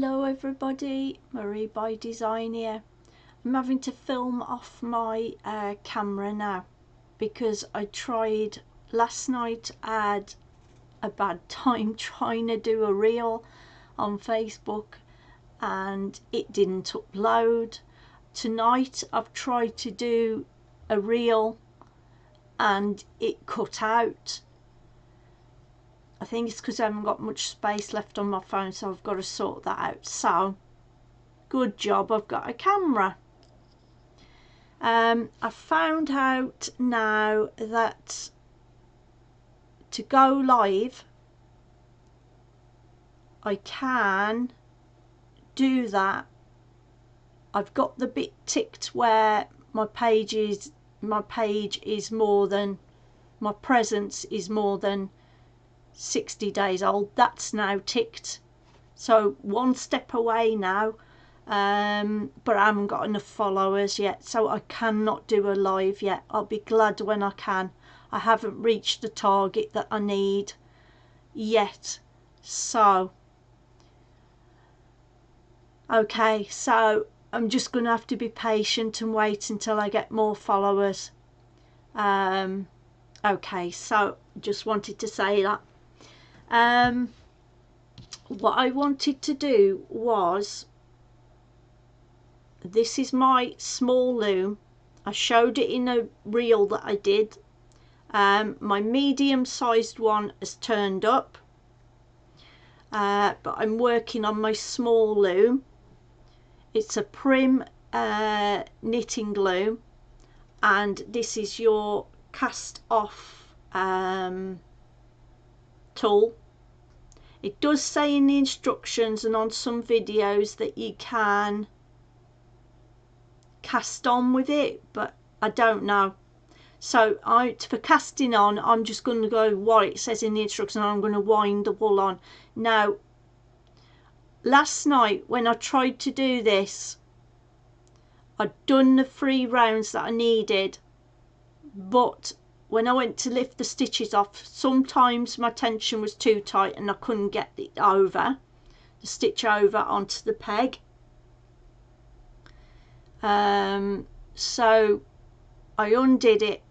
Hello everybody, Marie by Design here. I'm having to film off my camera now because I tried last night. I had a bad time trying to do a reel on Facebook and it didn't upload. Tonight I've tried to do a reel and it cut out. I think it's because I haven't got much space left on my phone, so I've got to sort that out. So, good job, I've got a camera. I found out now that to go live, I can do that. I've got the bit ticked where my page is more than, my presence is more than 60 days old. That's now ticked, so one step away now, but I haven't got enough followers yet, so I cannot do a live yet. I'll be glad when I can. I haven't reached the target that I need yet, so okay, so I'm just gonna have to be patient and wait until I get more followers. Okay, so just wanted to say that. What I wanted to do was, this is my small loom. I showed it in a reel that I did. My medium sized one has turned up, but I'm working on my small loom. It's a Prim knitting loom, and this is your cast off tool. It does say in the instructions and on some videos that you can cast on with it, but I don't know. So for casting on, I'm just going to go what it says in the instructions, and I'm going to wind the wool on. Now, last night when I tried to do this, I'd done the 3 rounds that I needed, but when I went to lift the stitches off, sometimes my tension was too tight and I couldn't get it over, the stitch over onto the peg. So I undid it.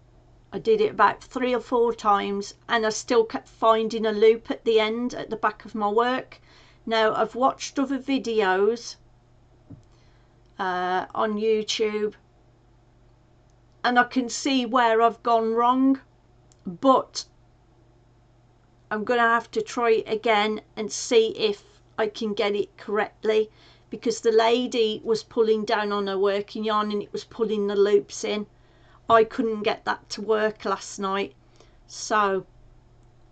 I did it about 3 or 4 times and I still kept finding a loop at the end, at the back of my work. Now, I've watched other videos on YouTube, and I can see where I've gone wrong, but I'm going to have to try it again and see if I can get it correctly, because the lady was pulling down on her working yarn and it was pulling the loops in. I couldn't get that to work last night, so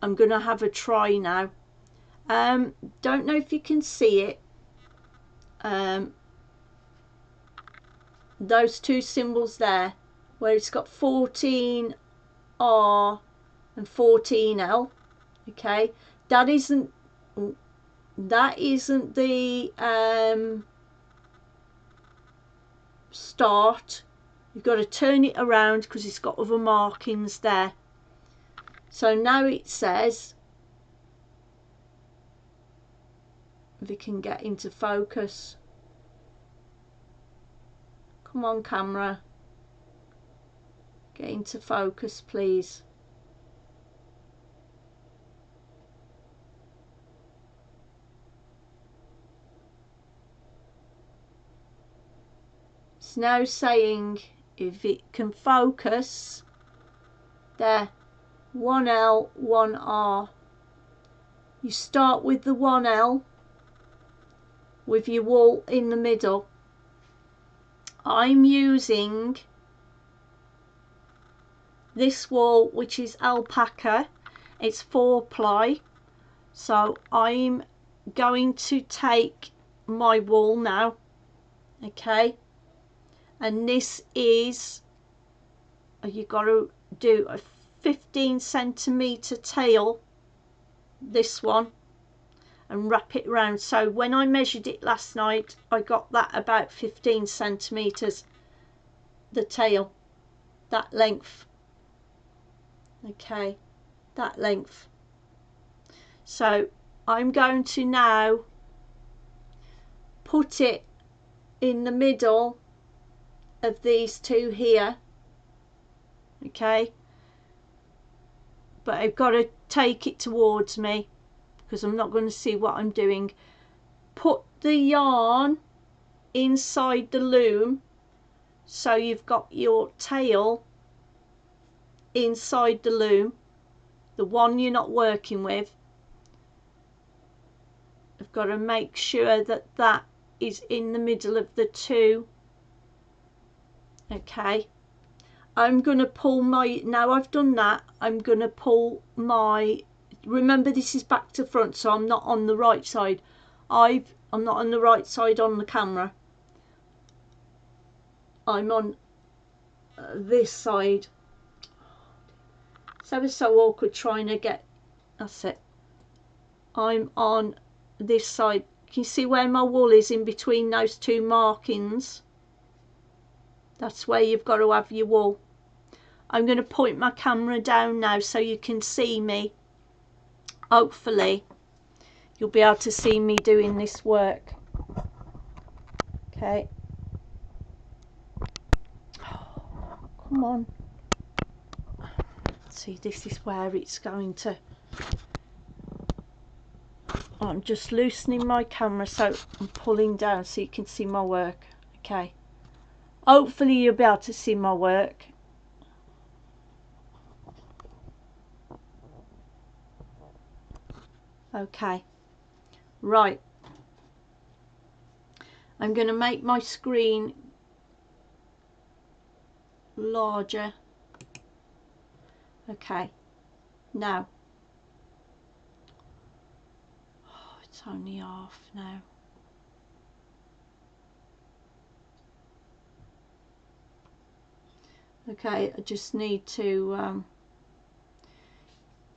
I'm going to have a try now. Don't know if you can see it. Those 2 symbols there, where it's got 14R and 14L. Okay, that isn't the start. You've got to turn it around because it's got other markings there. So now it says, if it can get into focus, come on camera, get into focus please. It's now saying, if it can focus, there, 1L, 1R. You start with the 1L with your wool in the middle. I'm using this wool, which is alpaca. It's 4-ply. So I'm going to take my wool now, okay, and this is, you've got to do a 15cm tail, this one, and wrap it round. So when I measured it last night, I got that about 15cm, the tail, that length, okay, that length. So I'm going to now put it in the middle of these two here, okay, but I've got to take it towards me because I'm not going to see what I'm doing. Put the yarn inside the loom so you've got your tail inside the loom, the one you're not working with. I've got to make sure that that is in the middle of the two. Okay, I'm going to pull my, now I've done that, I'm going to pull my, remember this is back to front, so I'm not on the right side. I'm not on the right side on the camera. I'm on this side. It's ever so awkward trying to get, that's it. I'm on this side. Can you see where my wool is in between those two markings? That's where you've got to have your wool. I'm going to point my camera down now so you can see me. Hopefully you'll be able to see me doing this work. Okay. Oh, come on. See, this is where it's going to. I'm just loosening my camera so I'm pulling down so you can see my work. Okay. Hopefully you'll be able to see my work. Okay. Right. I'm going to make my screen larger. Okay. Now. Oh, it's only half now. Okay, I just need to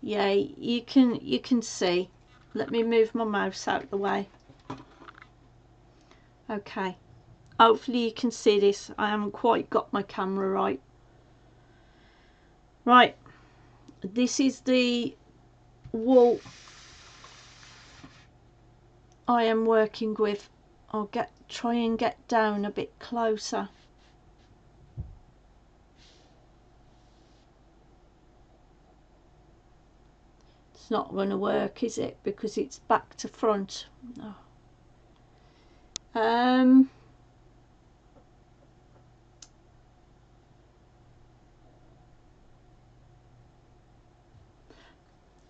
yeah, you can see. Let me move my mouse out of the way. Okay, hopefully you can see this. I haven't quite got my camera right. Right, this is the wool I am working with. I'll try and get down a bit closer. It's not going to work, is it? Because it's back to front. Oh.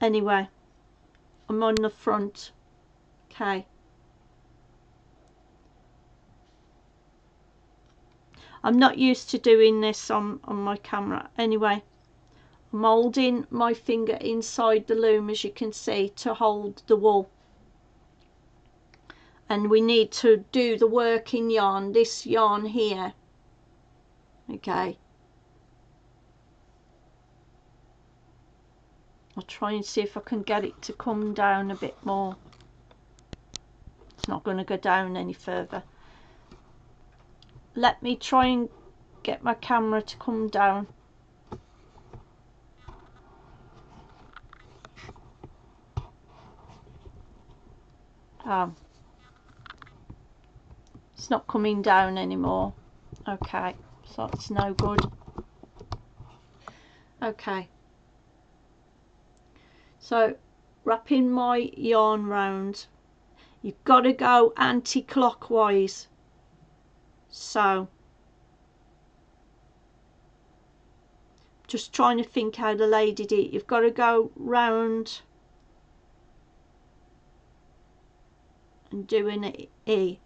Anyway, I'm on the front. Okay. I'm not used to doing this on my camera. Anyway, I'm holding my finger inside the loom, as you can see, to hold the wool. And we need to do the working yarn, this yarn here. Okay. I'll try and see if I can get it to come down a bit more. It's not going to go down any further. Let me try and get my camera to come down. It's not coming down anymore. Okay, so it's no good. Okay, so wrapping my yarn round, you've got to go anti-clockwise. So just trying to think how the lady did it. You've got to go round and doing an E.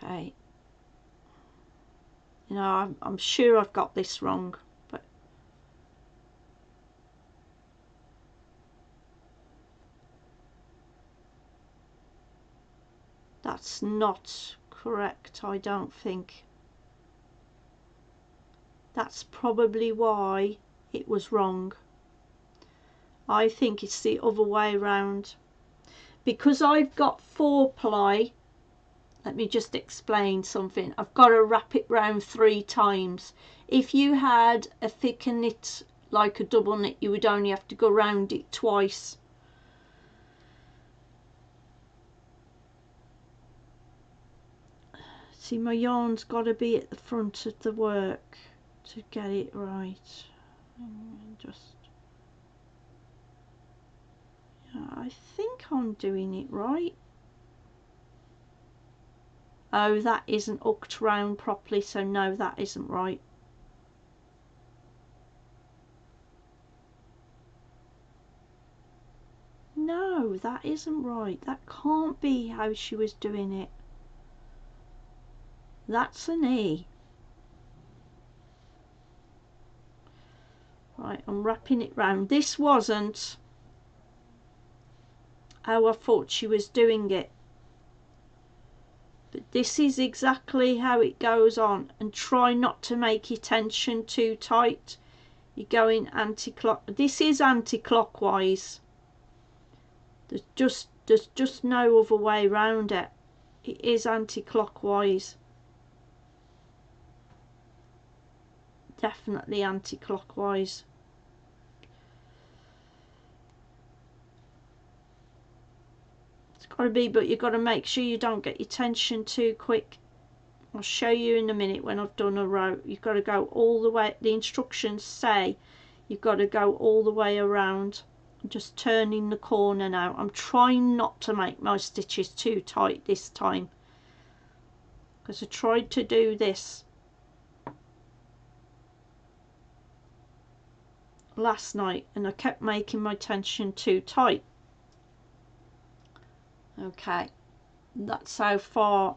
Okay. You know, I'm sure I've got this wrong, but that's not correct, I don't think. That's probably why it was wrong. I think it's the other way round. Because I've got 4-ply, let me just explain something. I've got to wrap it round 3 times. If you had a thicker knit, like a double knit, you would only have to go round it twice. See, my yarn's got to be at the front of the work to get it right. And just, yeah, I think I'm doing it right. Oh, that isn't hooked round properly, so no, that isn't right. No, that isn't right. That can't be how she was doing it. That's an E. Right, I'm wrapping it round. This wasn't how I thought she was doing it. But this is exactly how it goes on. And try not to make your tension too tight. You're going anti-clock. This is anti-clockwise. There's just no other way around it. It is anti-clockwise. Definitely anti-clockwise. It's got to be, but you've got to make sure you don't get your tension too quick. I'll show you in a minute when I've done a row. You've got to go all the way. The instructions say you've got to go all the way around. I'm just turning the corner now. I'm trying not to make my stitches too tight this time, because I tried to do this last night and I kept making my tension too tight. Okay, that's how far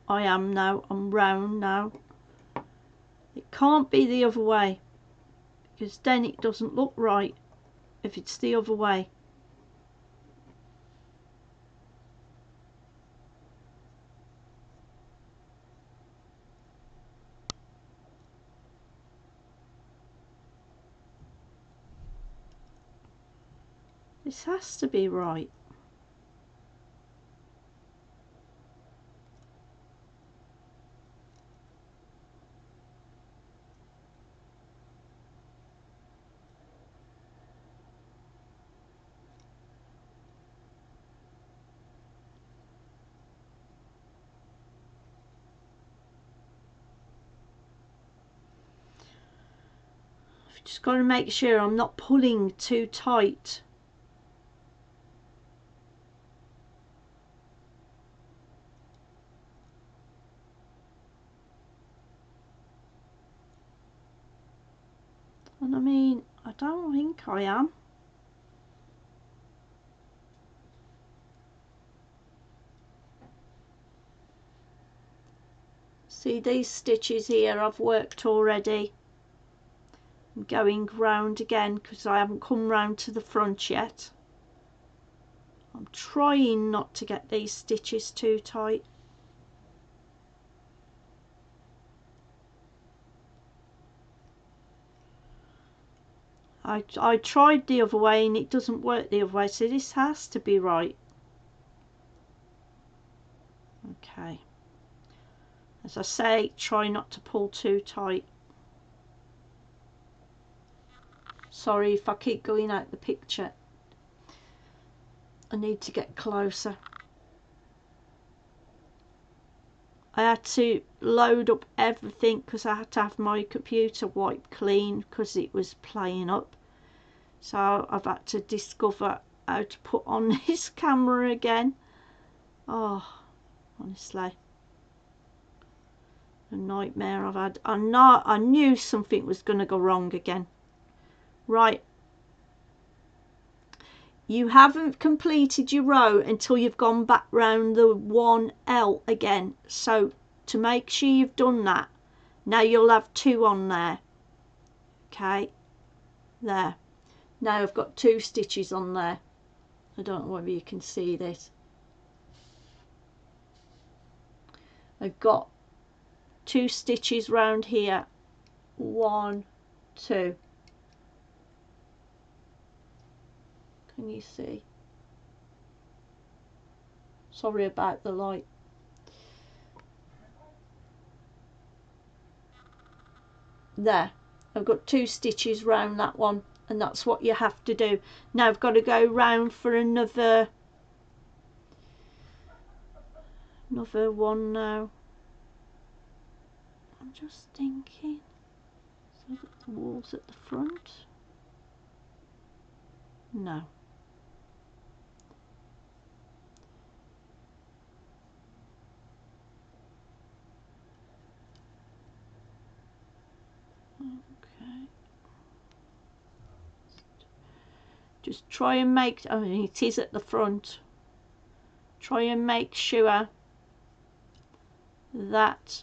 I am now. I'm round now. It can't be the other way, because then it doesn't look right if it's the other way. This has to be right. Just got to make sure I'm not pulling too tight. And I mean, I don't think I am. See, these stitches here I've worked already. I'm going round again because I haven't come round to the front yet. I'm trying not to get these stitches too tight. I tried the other way and it doesn't work the other way, so this has to be right. Okay. As I say, try not to pull too tight. Sorry if I keep going out the picture. I need to get closer. I had to load up everything because I had to have my computer wiped clean because it was playing up. So I've had to discover how to put on this camera again. Oh, honestly, a nightmare I've had. I knew something was going to go wrong again. Right. You haven't completed your row until you've gone back round the 1L again. So to make sure you've done that, now you'll have 2 on there. Okay, there. Now I've got 2 stitches on there. I don't know whether you can see this. I've got 2 stitches round here. 1, 2. Can you see? Sorry about the light. There. I've got 2 stitches round that one, and that's what you have to do. Now I've got to go round for another one now. I'm just thinking, so that the wall's at the front. No. Okay. Just try and make, I mean, it is at the front. Try and make sure that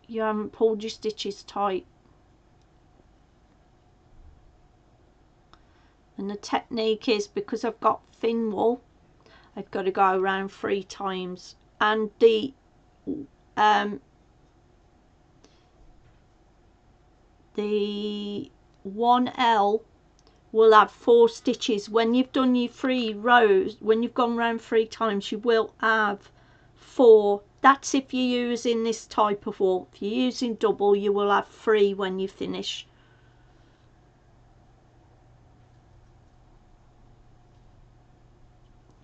you haven't pulled your stitches tight. And the technique is, because I've got thin wool, I've got to go around 3 times, and the 1L will have 4 stitches. When you've done your 3 rows, when you've gone around 3 times, you will have 4. That's if you're using this type of wool. If you're using double, you will have 3 when you finish.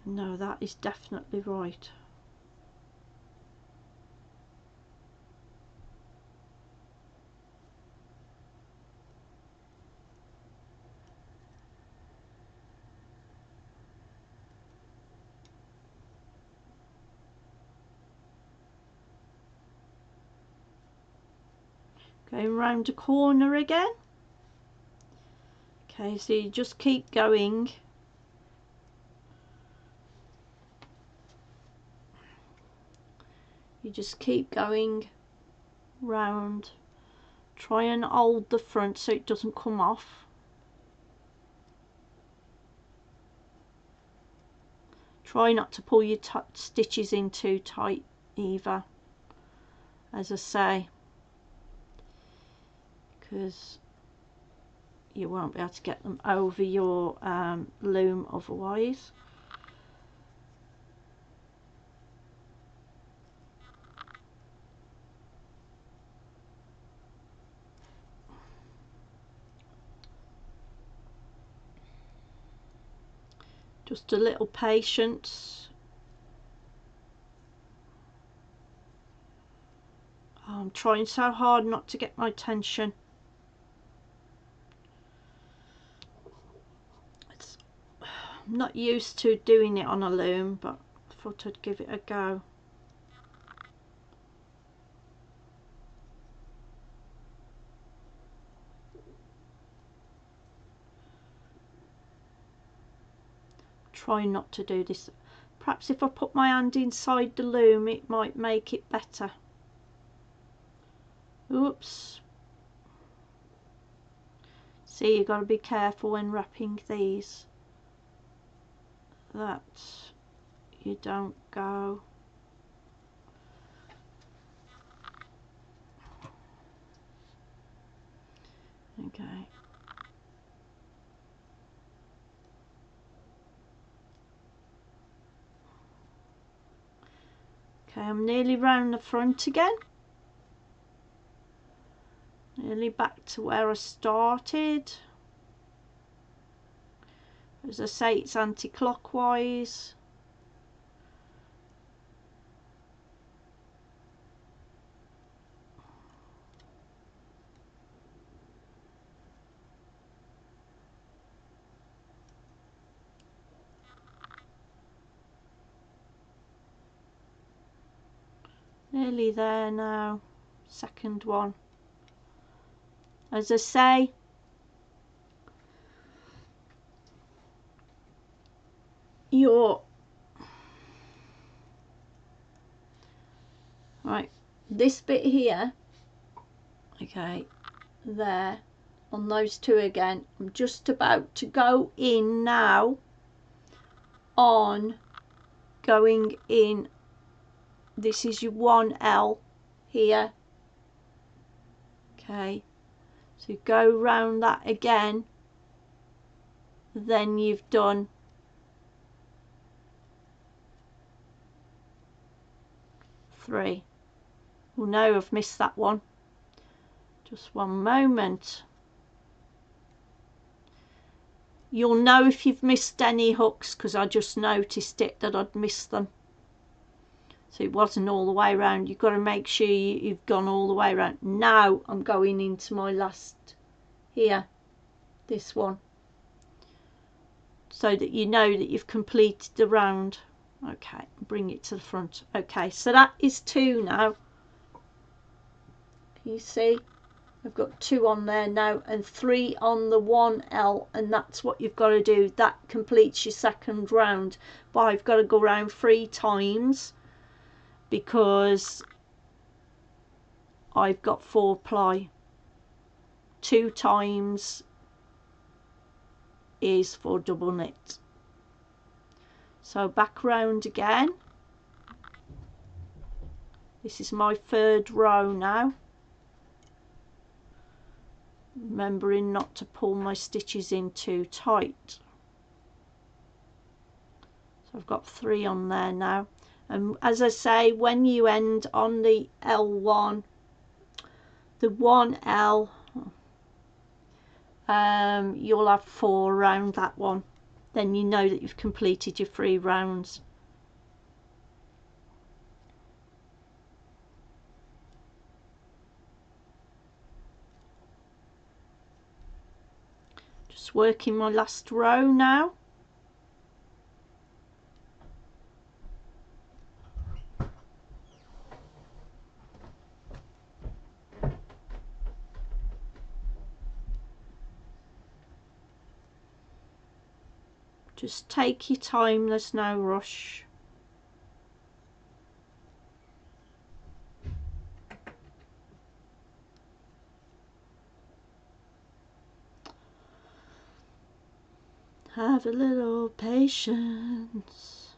No, that is definitely right. Going round a corner again. Okay, so you just keep going. You just keep going round. Try and hold the front so it doesn't come off. Try not to pull your stitches in too tight either, as I say, because you won't be able to get them over your loom otherwise. Just a little patience. Oh, I'm trying so hard not to get my tension. I'm not used to doing it on a loom, but I thought I'd give it a go. Try not to do this. Perhaps if I put my hand inside the loom, it might make it better. Oops. See, you've got to be careful when wrapping these, that you don't go. Okay. Okay, I'm nearly round the front again. Nearly back to where I started. As I say, it's anti-clockwise. Nearly there now. Second one. As I say, right, this bit here, okay, there, on those 2 again, I'm just about to go in now on going in. This is your 1L here. Okay, so go round that again, then you've done 3. Oh no, I've missed that one. Just one moment. You'll know if you've missed any hooks, because I just noticed it that I'd missed them. So it wasn't all the way around. You've got to make sure you've gone all the way around. Now I'm going into my last here, this one, so that you know that you've completed the round. Okay, bring it to the front. Okay, so that is 2 now. Can you see? I've got 2 on there now and 3 on the 1L, and that's what you've got to do. That completes your second round. But I've got to go around 3 times because I've got 4 ply. 2 times is for double knit. So back round again. This is my 3rd row now. Remembering not to pull my stitches in too tight. So I've got 3 on there now. And as I say, when you end on the L1, the 1L, you'll have 4 around that one. Then you know that you've completed your 3 rounds. Just working my last row now. Just take your time, there's no rush. Have a little patience.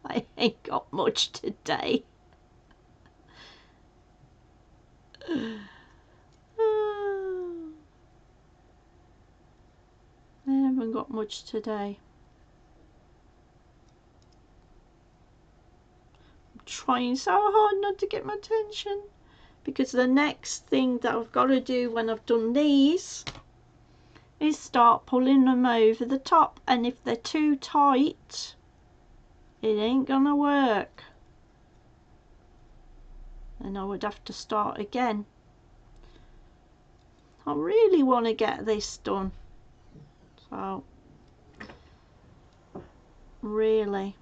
I ain't got much today. I haven't got much today. I'm trying so hard not to get my attention, because the next thing that I've got to do when I've done these is start pulling them over the top, and if they're too tight it ain't gonna work, and I would have to start again. I really want to get this done, so really.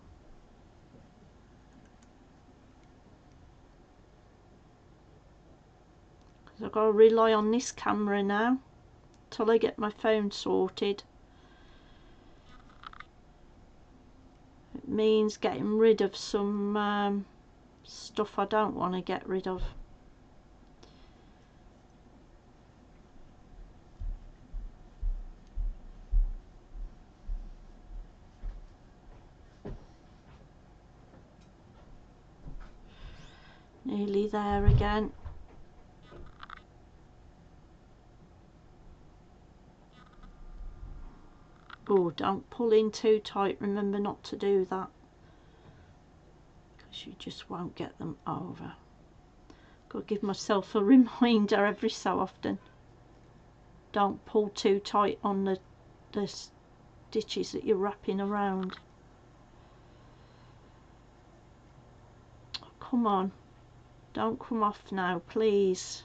Because I've got to rely on this camera now till I get my phone sorted. It means getting rid of some stuff I don't want to get rid of. Nearly there again. Oh, don't pull in too tight, remember not to do that, because you just won't get them over. Got to give myself a reminder every so often. Don't pull too tight on the stitches that you're wrapping around. Oh, come on, don't come off now, please.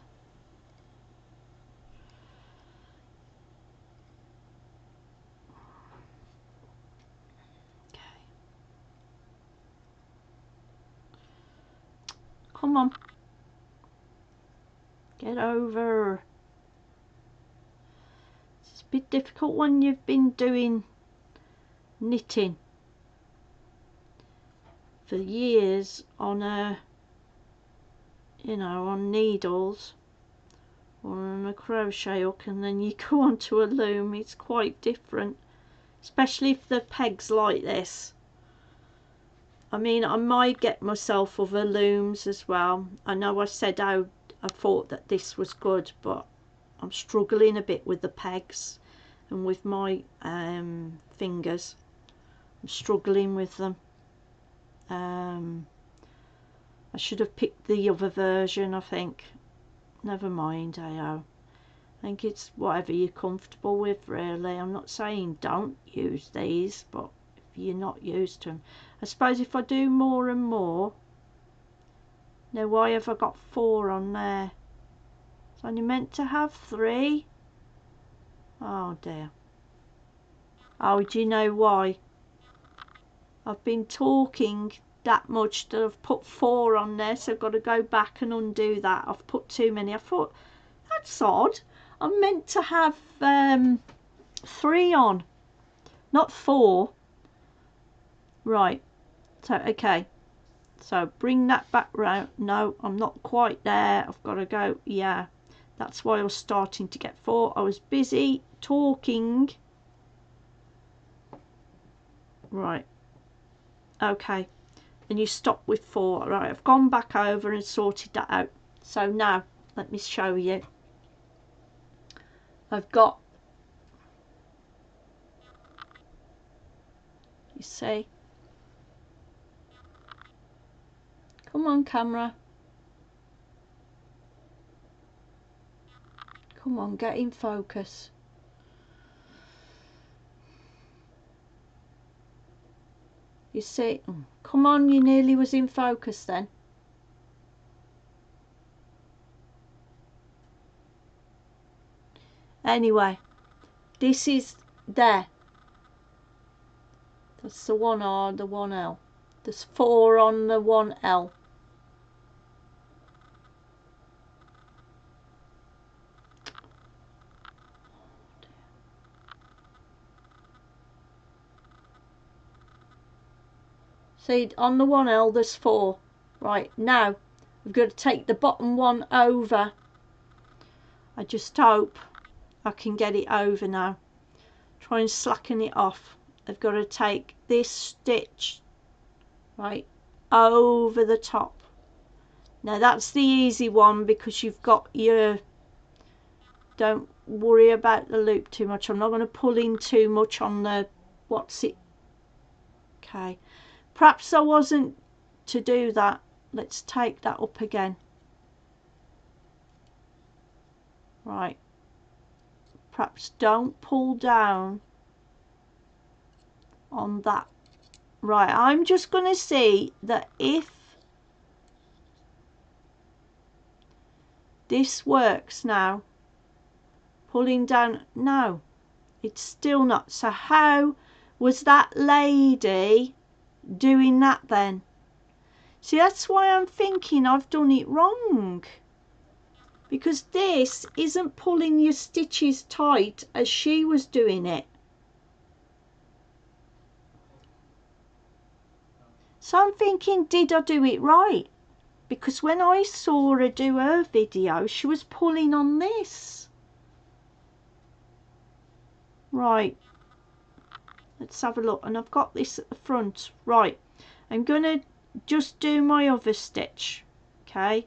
Come on, get over. It's a bit difficult when you've been doing knitting for years on on needles or on a crochet hook, and then you go onto a loom. It's quite different, especially if the peg's like this. I mean, I might get myself other looms as well. I know I said I thought that this was good, but I'm struggling a bit with the pegs and with my fingers. I'm struggling with them. I should have picked the other version, I think. Never mind, I think it's whatever you're comfortable with, really. I'm not saying don't use these, but you're not used to them. I suppose if I do more and more. Now why have I got 4 on there? It's only meant to have 3. Oh dear. Oh, do you know why? I've been talking that much that I've put 4 on there, so I've got to go back and undo that. I've put too many. I thought, that's odd. I'm meant to have 3 on, not 4. Right. So, okay. So bring that back round. No, I'm not quite there. I've got to go. Yeah. That's why I was starting to get 4. I was busy talking. Right. Okay. And you stop with 4. Right. I've gone back over and sorted that out. So now, let me show you. I've got, you see. Come on, camera. Come on, get in focus. You see, come on, you nearly was in focus then. Anyway, this is there. That's the 1R, the 1L. There's 4 on the 1L. See, on the 1L there's 4. Right, now I've got to take the bottom one over. I just hope I can get it over now. Try and slacken it off. I've got to take this stitch, right, over the top. Now that's the easy one because you've got your, don't worry about the loop too much. I'm not going to pull in too much on the, what's it, okay. Perhaps I wasn't to do that. Let's take that up again. Right. Perhaps don't pull down on that. Right, I'm just going to see that if this works now. Pulling down, no, it's still not. So how was that lady doing that then? See, that's why I'm thinking I've done it wrong, because this isn't pulling your stitches tight as she was doing it. So I'm thinking, did I do it right? Because when I saw her do her video, she was pulling on this. Right, let's have a look. And I've got this at the front. Right, I'm going to just do my other stitch, okay,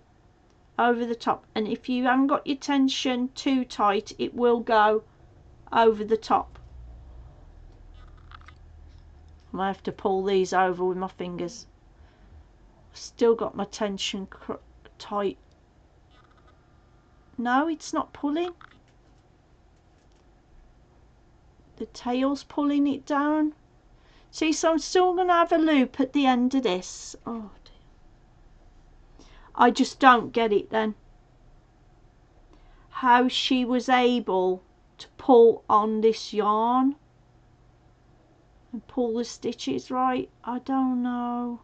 over the top. And if you haven't got your tension too tight, it will go over the top. I might have to pull these over with my fingers. Still got my tension tight. No, it's not pulling. The tail's pulling it down. See, so I'm still going to have a loop at the end of this. Oh dear. I just don't get it then. How she was able to pull on this yarn and pull the stitches right. I don't know.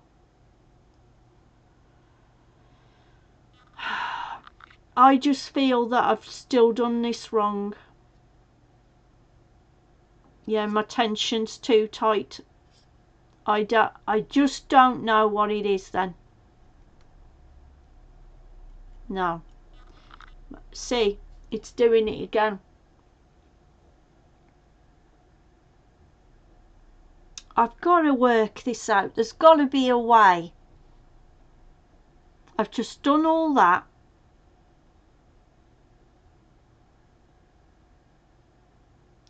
I just feel that I've still done this wrong. Yeah, my tension's too tight. I just don't know what it is then. No. See, it's doing it again. I've got to work this out. There's got to be a way. I've just done all that.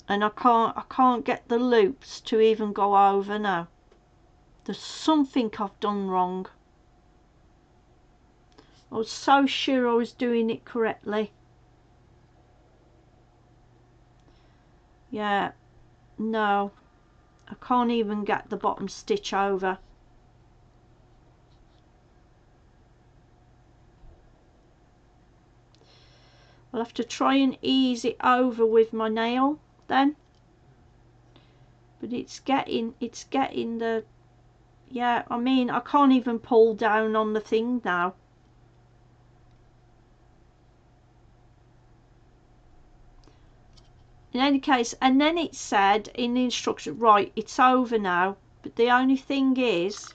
And I can't get the loops to even go over now. There's something I've done wrong. I was so sure I was doing it correctly. Yeah, no. I can't even get the bottom stitch over. I'll have to try and ease it over with my nail then. But it's getting the, yeah, I mean, I can't even pull down on the thing now. In any case, and then it said in the instruction, right, it's over now. But the only thing is,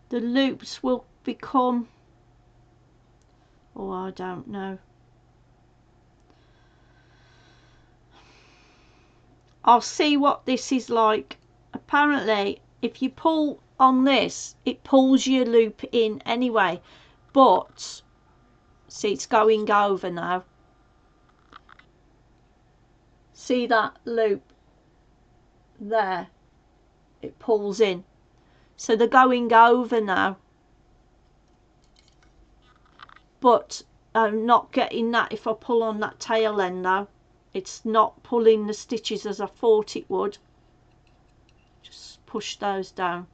the loops will become, oh, I don't know. I'll see what this is like. Apparently, if you pull on this, it pulls your loop in anyway. But, see, it's going over now. See that loop there? It pulls in. So they're going over now. But I'm not getting that if I pull on that tail end now. It's not pulling the stitches as I thought it would. Just push those down.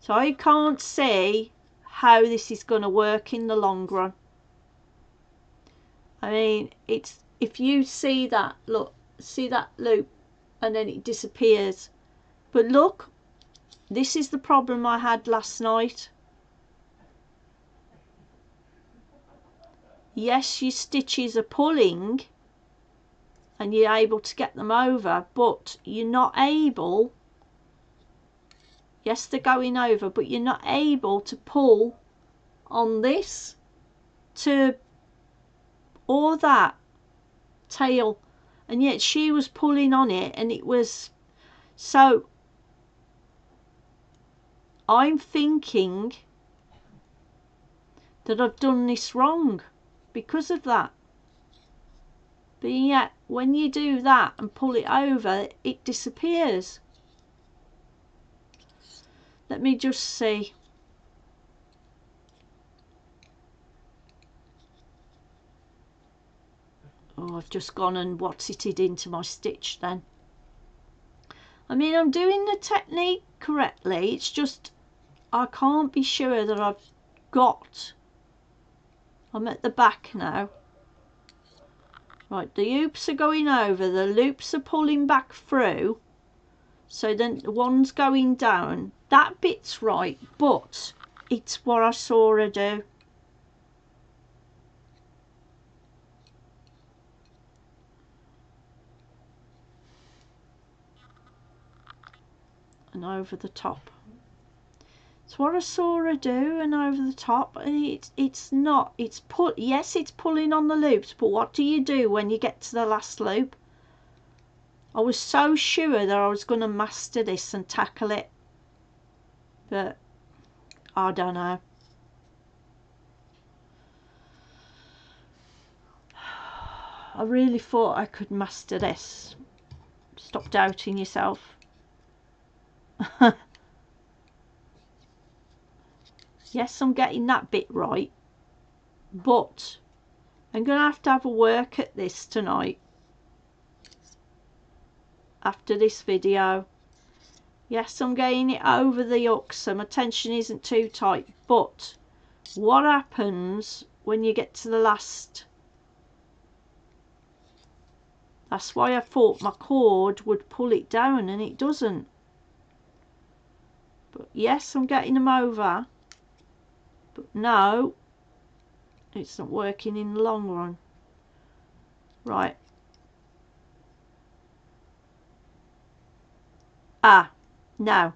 So I can't see how this is going to work in the long run. I mean, it's, if you see that, look, see that loop and then it disappears. But look, this is the problem I had last night. Yes, your stitches are pulling and you're able to get them over, but you're not able, yes, they're going over, but you're not able to pull on this to, or that tail, and yet she was pulling on it and it was, so I'm thinking that I've done this wrong because of that. But yet when you do that and pull it over, it disappears. Let me just see. Oh, I've just gone and what's-it into my stitch then. I mean, I'm doing the technique correctly, it's just I can't be sure that I've got, I'm at the back now. Right, the loops are going over, the loops are pulling back through, so then the one's going down. That bit's right, but it's what I saw her do. And over the top. It's what I saw her do, and over the top, and it's not, it's yes, it's pulling on the loops, but what do you do when you get to the last loop? I was so sure that I was going to master this and tackle it, but I don't know. I really thought I could master this. Stop doubting yourself. Yes, I'm getting that bit right, but I'm going to have a work at this tonight after this video. Yes, I'm getting it over the hooks, so my tension isn't too tight, but what happens when you get to the last? That's why I thought my cord would pull it down, and it doesn't. But yes, I'm getting them over, but no, it's not working in the long run. Right. Ah, no,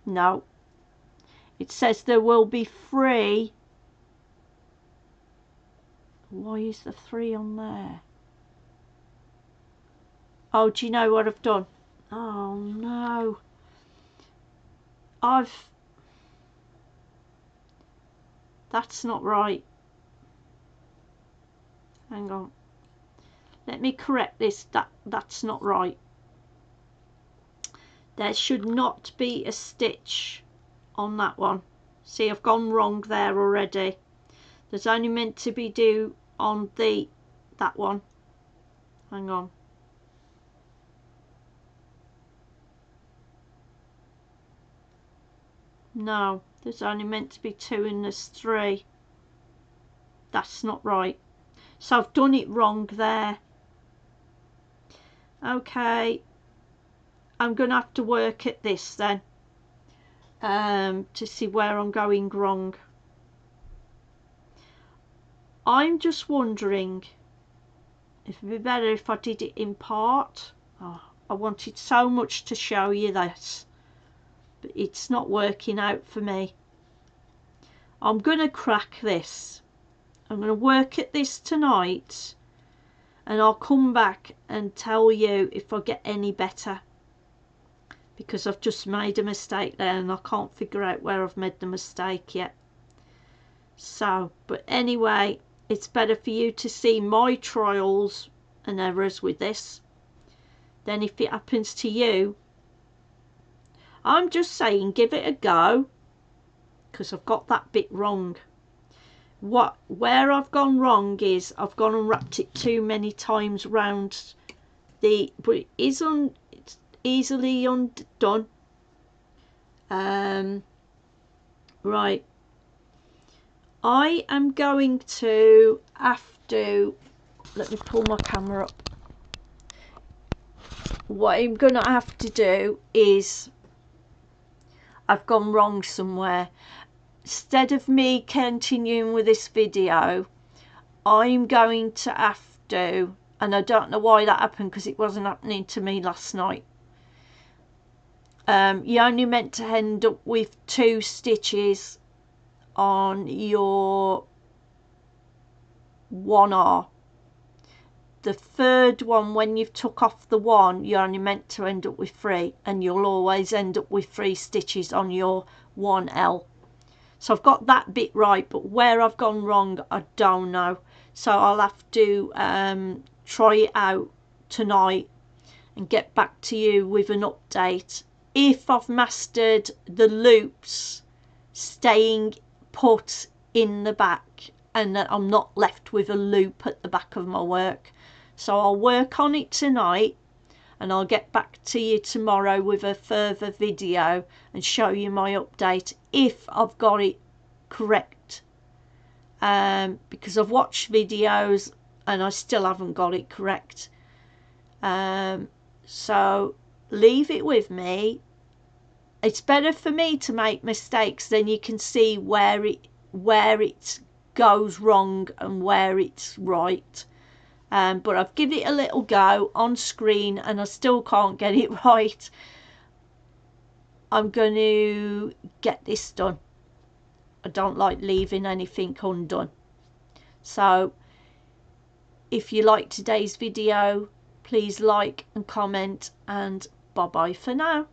no. It says there will be 3. Why is the 3 on there? Oh, do you know what I've done? Oh no. That's not right. Hang on. Let me correct this. That's not right. There should not be a stitch on that one. See, I've gone wrong there already. There's only meant to be do on that one. Hang on. No, there's only meant to be 2 and there's 3. That's not right. So I've done it wrong there. Okay, I'm going to have to work at this then, to see where I'm going wrong. I'm just wondering if it'd be better if I did it in part. Oh, I wanted so much to show you this, but it's not working out for me. I'm going to crack this. I'm going to work at this tonight, and I'll come back and tell you if I get any better, because I've just made a mistake there and I can't figure out where I've made the mistake yet. So, but anyway, it's better for you to see my trials and errors with this than if it happens to you. I'm just saying, give it a go, because I've got that bit wrong. Where I've gone wrong is I've gone and wrapped it too many times round the, but it is it's easily undone. Right, I am going to have to, let me pull my camera up. What I'm going to have to do is, I've gone wrong somewhere. Instead of me continuing with this video, I'm going to have to, and I don't know why that happened because it wasn't happening to me last night. You only meant to end up with 2 stitches on your 1R. The third one, when you've took off the 1, you're only meant to end up with 3, and you'll always end up with 3 stitches on your 1L. So I've got that bit right, but where I've gone wrong, I don't know. So I'll have to try it out tonight and get back to you with an update. If I've mastered the loops staying put in the back and that I'm not left with a loop at the back of my work. So I'll work on it tonight and I'll get back to you tomorrow with a further video and show you my update if I've got it correct, because I've watched videos and I still haven't got it correct. So leave it with me. It's better for me to make mistakes, then you can see where it goes wrong and where it's right. But I've given it a little go on screen and I still can't get it right. I'm going to get this done. I don't like leaving anything undone. So if you like today's video, please like and comment, and bye bye for now.